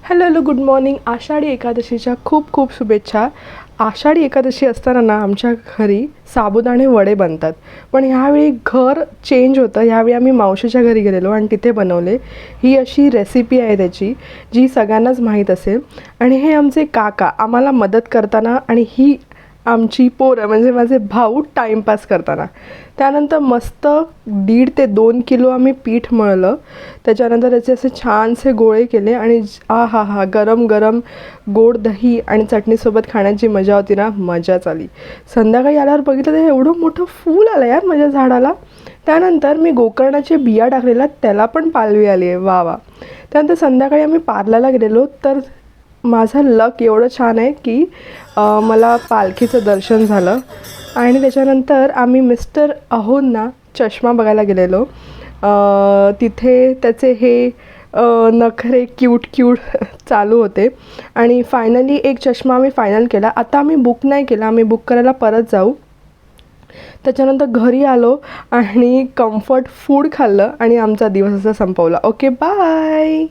Hello hello good morning. Ashadhi एकादशीच्या खूप खूप शुभेच्छा. आषाढी एकादशी असताना ना आमच्या घरी साबुदाणे वडे बनतात, पण ह्यावेळी घर चेंज होतं. ह्यावेळी आम्ही मावशीच्या घरी गेलेलो आणि तिथे बनवले. ही अशी रेसिपी आहे त्याची, जी सगळ्यांनाच माहीत असेल. आणि हे आमचे काका आम्हाला मदत करताना आणि ही आमची पोरं म्हणजे माझे भाऊ टाईमपास करताना. त्यानंतर मस्त 1.5 ते 2 किलो आम्ही पीठ मळलं. त्याच्यानंतर त्याचे असे छानसे गोळे केले आणि हा हा गरम गरम गोड दही आणि चटणीसोबत खाण्याची मजा होती ना, मजाच आली. संध्याकाळी आल्यावर बघितलं तर एवढं मोठं फूल आलं यार माझ्या झाडाला. त्यानंतर मी गोकर्णाचे बिया टाकलेल्या, त्याला पण पालवी आली आहे. वा वा. त्यानंतर संध्याकाळी आम्ही पार्ल्याला गेलेलो, तर माझं लक एवढं छान आहे की मला पालखीचं दर्शन झालं. आणि त्याच्यानंतर आम्ही मिस्टर अहोंना चष्मा बघायला गेलेलो. तिथे त्याचे हे नखरे क्यूट चालू होते आणि फायनली एक चष्मा आम्ही फायनल केला. आता आम्ही बुक नाही केला, आम्ही बुक करायला परत जाऊ. त्याच्यानंतर घरी आलो आणि कम्फर्ट फूड खाल्लं आणि आमचा दिवस असा संपवला. Okay bye.